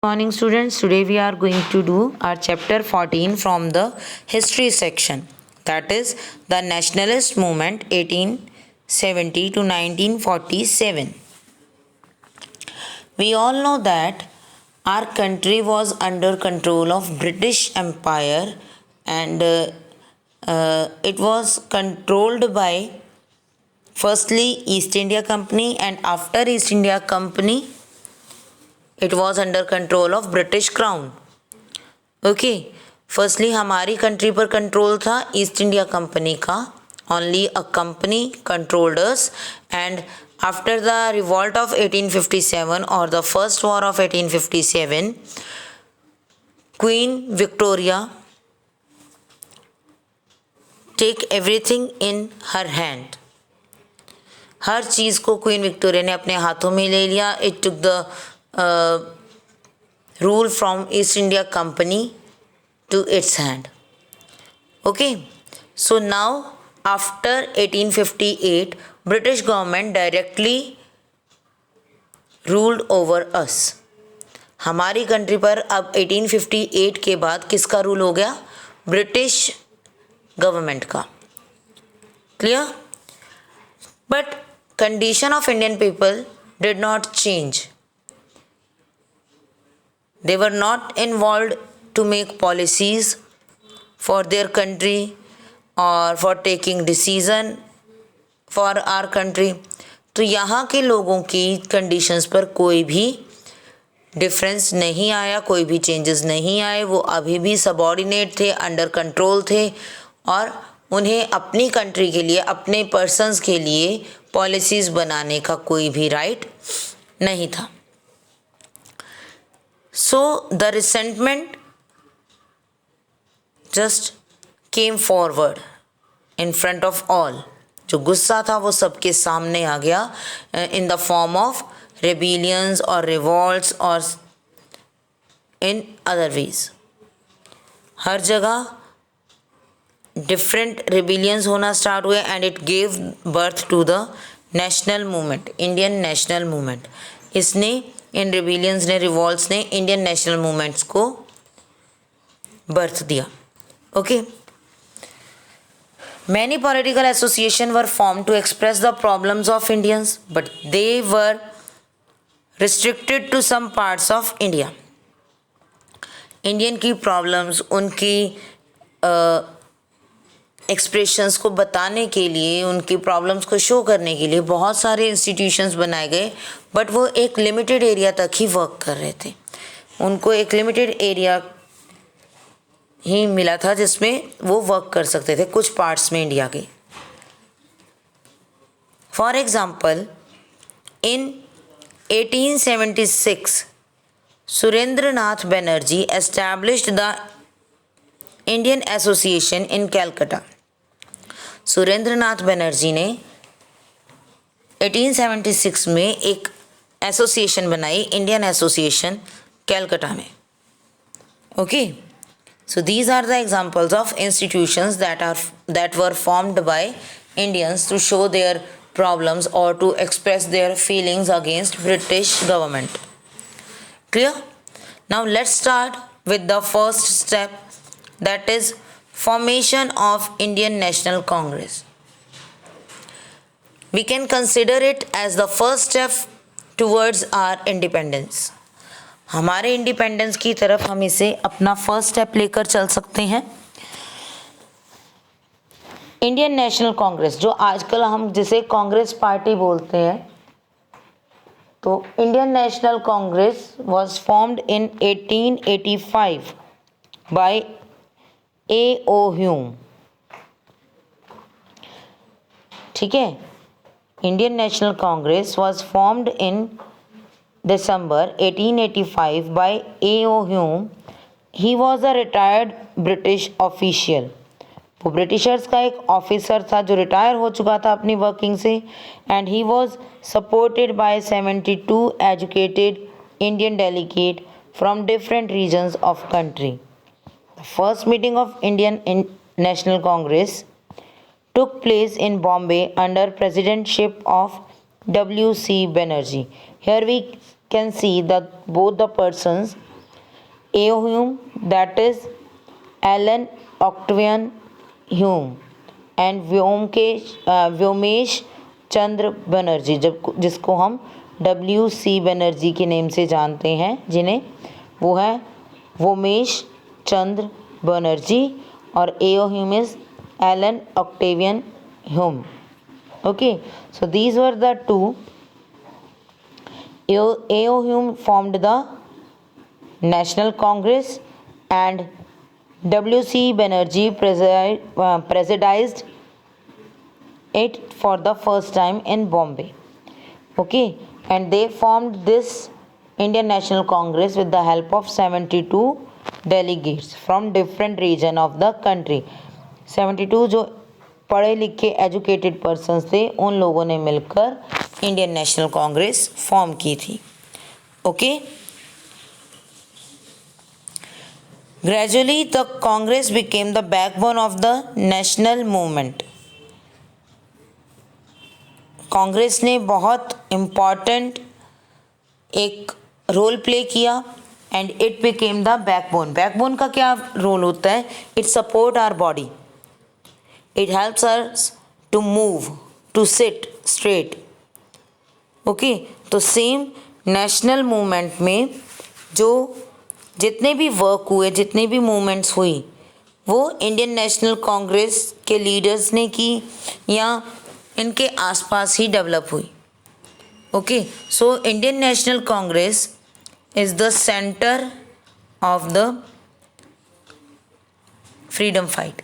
Morning students, today we are going to do our chapter 14 from the history section, that is the nationalist movement 1870 to 1947. We all know that our country was under control of British Empire and it was controlled by firstly East India Company, and after East India Company it was under control of British Crown. Okay firstly हमारी country पर control था East India Company का. Only a company controlled us, and after the revolt of 1857 or the first war of 1857, Queen Victoria take everything in her hand. हर चीज़ को Queen Victoria ने अपने हाथों में ले लिया. It took the rule from East India Company to its hand. Okay, so now after 1858 British government directly ruled over us. हमारी कंट्री पर अब 1858 के बाद किसका रूल हो गया? ब्रिटिश गवर्नमेंट का. Clear? But condition of Indian people did not change. They were not involved to make policies for their country or for taking decision for our country. तो यहाँ के लोगों की कंडीशंस पर कोई भी डिफरेंस नहीं आया, कोई भी चेंजेस नहीं आए. वो अभी भी सबॉर्डिनेट थे, अंडर कंट्रोल थे, और उन्हें अपनी कंट्री के लिए, अपने पर्सन्स के लिए पॉलिसीज़ बनाने का कोई भी राइट नहीं था. So the resentment just came forward in front of all. जो गुस्सा था वो सबके सामने आ गया in the form of rebellions or revolts or in other ways. हर जगह different rebellions होना स्टार्ट हुए and it gave birth to the national movement, Indian national movement. इसने इन रिबेलियंस ने, रिवॉल्ट्स ने इंडियन नेशनल मूवमेंट्स को बर्थ दिया. Okay, many political association were form to express the problems of Indians, but they were restricted to some parts of India. Indian की problems, उनकी expressions को बताने के लिए, उनकी प्रॉब्लम्स को शो करने के लिए बहुत सारे इंस्टीट्यूशंस बनाए गए, बट वो एक लिमिटेड एरिया तक ही वर्क कर रहे थे. उनको एक लिमिटेड एरिया ही मिला था जिसमें वो वर्क कर सकते थे, कुछ पार्ट्स में इंडिया के. For example, in 1876 Surendra Nath Banerjee established the Indian association in Calcutta. Surendra Nath Banerjee ने 1876 में एक एसोसिएशन बनाई, इंडियन एसोसिएशन कैलकाटा में. Okay, so these are the examples of institutions that were formed by Indians to show their problems or to express their feelings against British government. Clear? Now let's start with the first step, that is formation of Indian National Congress. We can consider it as the first step towards our independence. हमारे independence की तरफ हम इसे अपना first step लेकर चल सकते हैं. इंडियन नेशनल कांग्रेस, जो आजकल हम जिसे कांग्रेस पार्टी बोलते हैं, तो Indian National Congress was formed in 1885 by A.O. Hume. ठीक है, Indian National Congress was formed in December 1885 by A.O. Hume. He was a retired British official. वो ब्रिटिशर्स का एक ऑफिसर था जो रिटायर हो चुका था अपनी वर्किंग से, and he was supported by 72 educated Indian delegate from different regions of country. The first meeting of Indian National Congress took place in Bombay under presidentship of W.C. Banerjee. Here we can see that both the persons AO Hume, that is Alan Octavian Hume, and Womesh Chandra Banerjee, जब जिसको हम WC Banerjee के name से जानते हैं, जिन्हें वो है व्योमेश चंद्र बनर्जी, और AO Hume is Alan Octavian Hume. Okay, so these were the two. AO Hume formed the National Congress and WC Banerjee presidized it for the first time in Bombay. Okay, and they formed this Indian National Congress with the help of 72 delegates from different region of the country. 72 जो पढ़े लिखे educated persons थे, उन लोगों ने मिलकर Indian National Congress form की थी. Okay, gradually the Congress became the backbone of the national movement. Congress ने बहुत इम्पॉर्टेंट एक रोल प्ले किया and it became the backbone. Backbone का क्या रोल होता है? It support our body, it helps us to move, to sit straight. Okay, तो same national movement में जो जितने भी वर्क हुए, जितने भी मूवमेंट्स हुई, वो इंडियन नेशनल कांग्रेस के लीडर्स ने की या इनके आसपास ही डेवलप हुई. Okay, so Indian National Congress is the center of the freedom fight.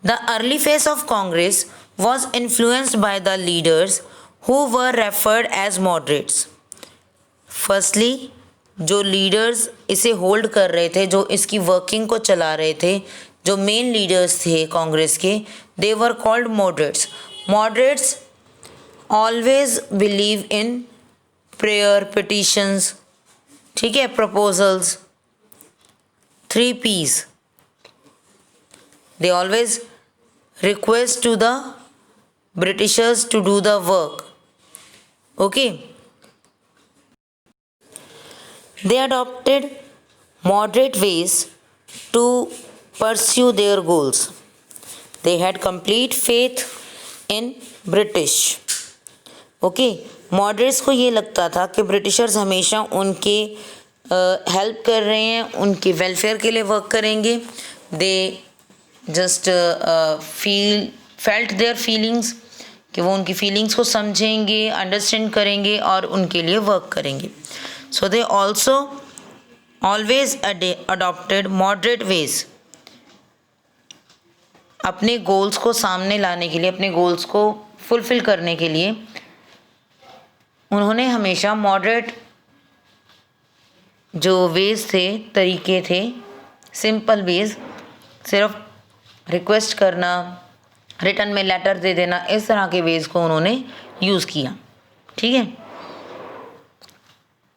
The early phase of Congress was influenced by the leaders who were referred as moderates. Firstly, जो leaders इसे hold कर रहे थे, जो इसकी वर्किंग को चला रहे थे, जो मेन लीडर्स थे कांग्रेस के, they were called moderates. Moderates always believe in prayer, petitions, ठीक है, proposals, 3 P's. They always request to the Britishers to do the work. Okay, they adopted moderate ways to pursue their goals. They had complete faith in British. Okay, moderates को ये लगता था कि Britishers हमेशा उनके help कर रहे हैं, उनके वेलफेयर के लिए वर्क करेंगे. They just felt their feelings, कि वो उनकी फीलिंग्स को समझेंगे, अंडरस्टैंड करेंगे और उनके लिए वर्क करेंगे. So they also always adopted moderate ways. अपने गोल्स को सामने लाने के लिए, अपने गोल्स को फुलफिल करने के लिए उन्होंने हमेशा मॉडरेट जो वेज थे, तरीके थे, सिंपल वेज, सिर्फ रिक्वेस्ट करना, रिटर्न में लेटर दे देना, इस तरह के वेज को उन्होंने यूज़ किया. ठीक है.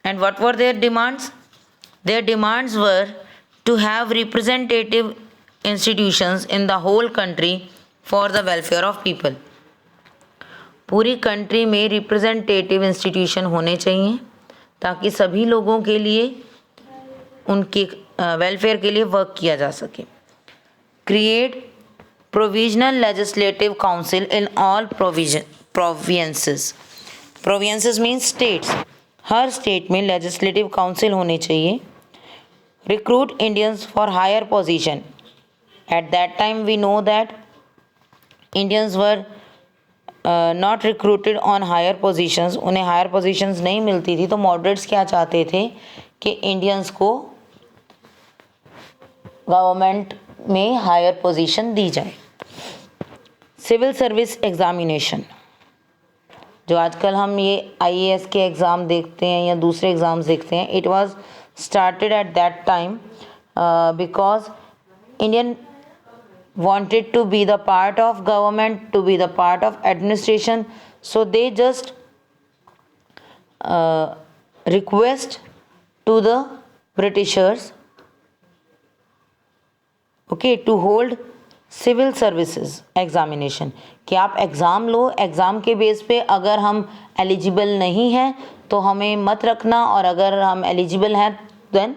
And what were their demands? Their demands were to have representative institutions in the whole country for the welfare of people. पूरी कंट्री में रिप्रेजेंटेटिव इंस्टीट्यूशन होने चाहिए ताकि सभी लोगों के लिए, उनके वेलफेयर के लिए वर्क किया जा सके. Create provisional legislative council in all provinces. Provinces means states. हर स्टेट में लेजिस्लेटिव काउंसिल होने चाहिए. Recruit Indians for higher position. At that time we know that Indians were not recruited on higher positions. उन्हें higher positions नहीं मिलती थी, तो moderates क्या चाहते थे कि इंडियंस को गवर्नमेंट में हायर पोजीशन दी जाए. सिविल सर्विस एग्जामिनेशन, जो आजकल हम ये IAS के एग्ज़ाम देखते हैं या दूसरे एग्ज़ाम्स देखते हैं, it was started at that time because Indian wanted to be the part of government, to be the part of administration, so they just request to the Britishers, okay, to hold civil services examination. कि आप exam लो, exam के base पे अगर हम eligible नहीं हैं तो हमें मत रखना, और अगर हम एलिजिबल हैं then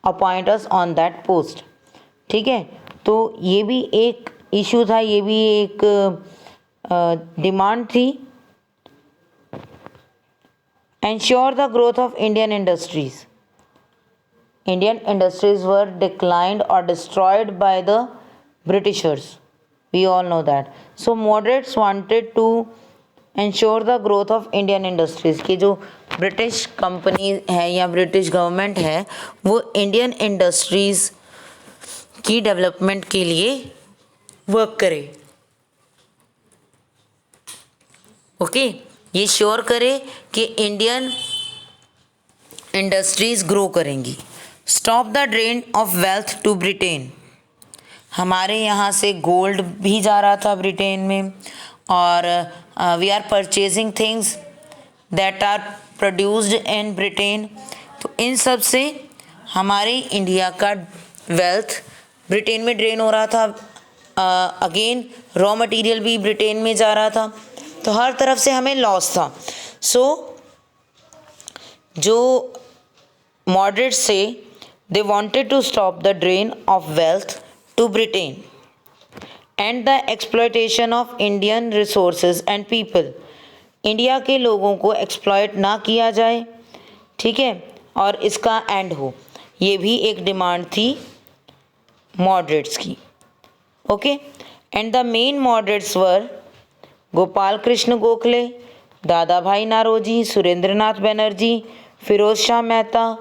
appoint us on that post. ठीक है, तो ये भी एक इशू था, ये भी एक डिमांड थी। Ensure the growth of Indian industries. Indian industries were declined or destroyed by the Britishers. We all know that. So moderates wanted to ensure the growth of Indian industries कि जो British company है या British government है वो Indian industries की development के लिए work करे। ओके, ये श्योर करे कि इंडियन इंडस्ट्रीज़ ग्रो करेंगी। Stop the drain of wealth to Britain. हमारे यहाँ से गोल्ड भी जा रहा था ब्रिटेन में, और we are purchasing things that are produced in Britain. तो इन सब से हमारे इंडिया का वेल्थ ब्रिटेन में ड्रेन हो रहा था। अगेन रॉ मटेरियल भी ब्रिटेन में जा रहा था, तो हर तरफ से हमें लॉस था। सो जो मॉडरेट्स से they wanted to stop the drain of wealth to Britain and the exploitation of Indian resources and people. India के लोगों को एक्सप्लॉयट ना किया जाए, ठीक है, और इसका एंड हो, ये भी एक डिमांड थी मॉडरेट्स की। Okay, and the main moderates were Gopal Krishna Gokhale, Dadabhai Naoroji, Surendranath Banerjee, Firoz Shah Mehta,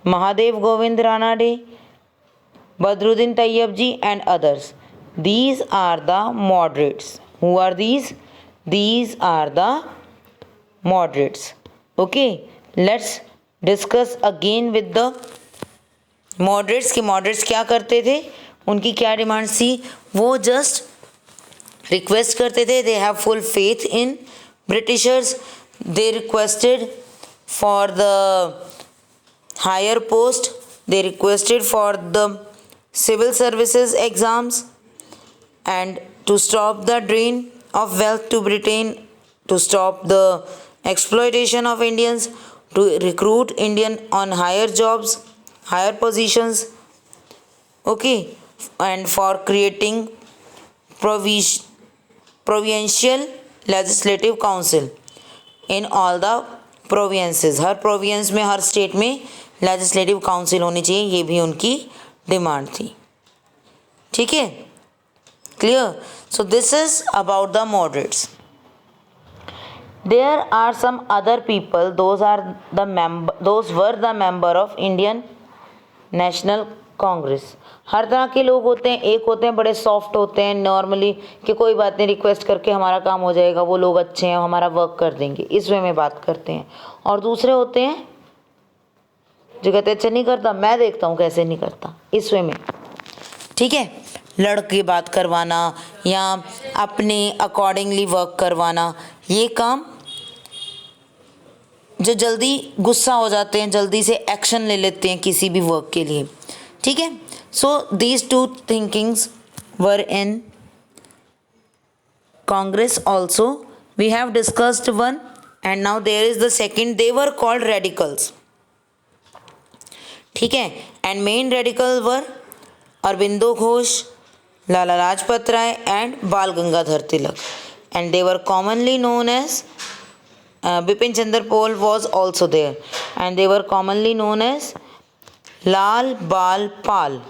Mahadev Govind Ranade, Badruddin Tayyab ji and others. These are the moderates. Who are these? These are the moderates. Okay, let's discuss again with the moderates कि moderates क्या करते थे, उनकी क्या demands थी। वो just request करते थे, they have full faith in Britishers. They requested for the higher post, they requested for the civil services exams, and to stop the drain of wealth to Britain, to stop the exploitation of Indians, to recruit Indian on higher jobs, higher positions, okay, and for creating provincial legislative council in all the provinces. हर province में, हर state में legislative council होनी चाहिए, ये भी उनकी demand थी। ठीक है, clear. So this is about the moderates. There are some other people, those were the member of Indian National Congress. हर तरह के लोग होते हैं, एक होते हैं बड़े सॉफ्ट होते हैं नॉर्मली कि कोई बात नहीं, रिक्वेस्ट करके हमारा काम हो जाएगा, वो लोग अच्छे हैं, हमारा वर्क कर देंगे, इस वे में बात करते हैं। और दूसरे होते हैं जो कहते हैं अच्छा नहीं करता, मैं देखता हूँ कैसे नहीं करता, इस वे में। ठीक है, लड़ के बात करवाना या अपने अकॉर्डिंगली वर्क करवाना, ये काम जो जल्दी गुस्सा हो जाते हैं, जल्दी से एक्शन ले लेते हैं किसी भी वर्क के लिए। ठीक है, so these two thinkings were in Congress also. We have discussed one and now there is the second. They were called radicals. ठीक है, and main radical were Aurobindo Ghosh, Lala Lajpat Rai and Bal Gangadhar Tilak, and they were commonly known as Bipin Chandra Pal was also there, and they were commonly known as Lal Bal Pal.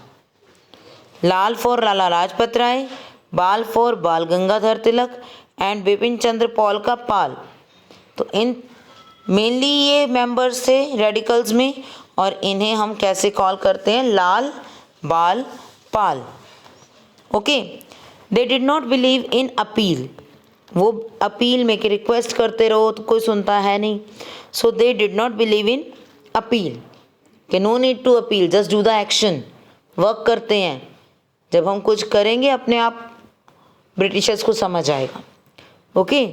Lal for लाला लाजपत राय, बाल for बाल Gangadhar Tilak and Bipin Chandra पाल का पाल। तो इन mainly ये members थे radicals में, और इन्हें हम कैसे कॉल करते हैं, Lal Bal Pal. Okay, they did not believe in appeal. वो अपील में कि रिक्वेस्ट करते रहो तो कोई सुनता है नहीं। So they did not believe in appeal कि no need to appeal, just do the action. Work करते हैं, जब हम कुछ करेंगे अपने आप ब्रिटिशर्स को समझ आएगा। Okay,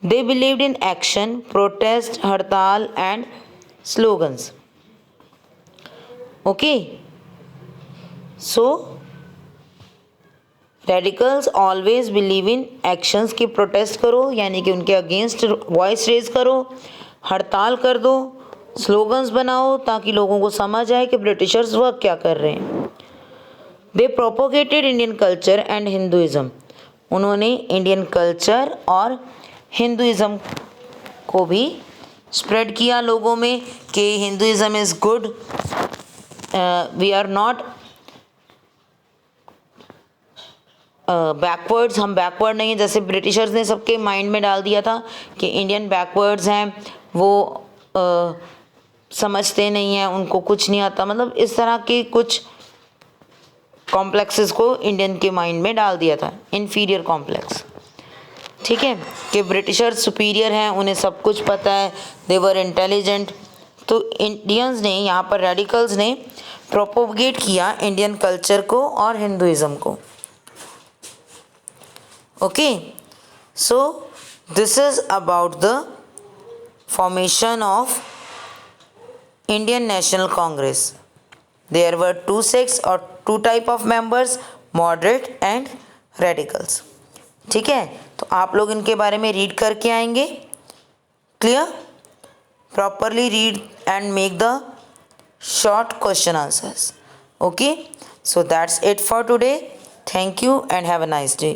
they believed in action, protest, हड़ताल and slogans. Okay, so radicals always believe in actions की प्रोटेस्ट करो, यानी कि उनके अगेंस्ट वॉइस रेज करो, हड़ताल कर दो, स्लोगन्स बनाओ ताकि लोगों को समझ आए कि ब्रिटिशर्स वर्क क्या कर रहे हैं। They propagated Indian culture and Hinduism, उन्होंने इंडियन कल्चर और हिंदुइज़्म को भी स्प्रेड किया लोगों में कि Hinduism is good, we are not backwards, हम बैकवर्ड नहीं हैं, जैसे ब्रिटिशर्स ने सबके माइंड में डाल दिया था कि इंडियन बैकवर्ड्स हैं, वो समझते नहीं हैं, उनको कुछ नहीं आता, मतलब इस तरह के कुछ कॉम्प्लेक्सेस को इंडियन के माइंड में डाल दिया था, इन्फीरियर कॉम्प्लेक्स। ठीक है, कि ब्रिटिशर्स सुपीरियर हैं, उन्हें सब कुछ पता है, दे वर इंटेलिजेंट। तो इंडियंस ने, यहाँ पर रेडिकल्स ने प्रोपोगेट किया इंडियन कल्चर को और हिंदुइज़्म को। Okay, so this is about the formation of Indian National Congress. There were two sects or two type of members, moderate and radicals. ठीक है, तो आप लोग इनके बारे में रीड करके आएंगे। Clear? Properly read and make the short question answers. Okay, so that's it for today. Thank you and have a nice day.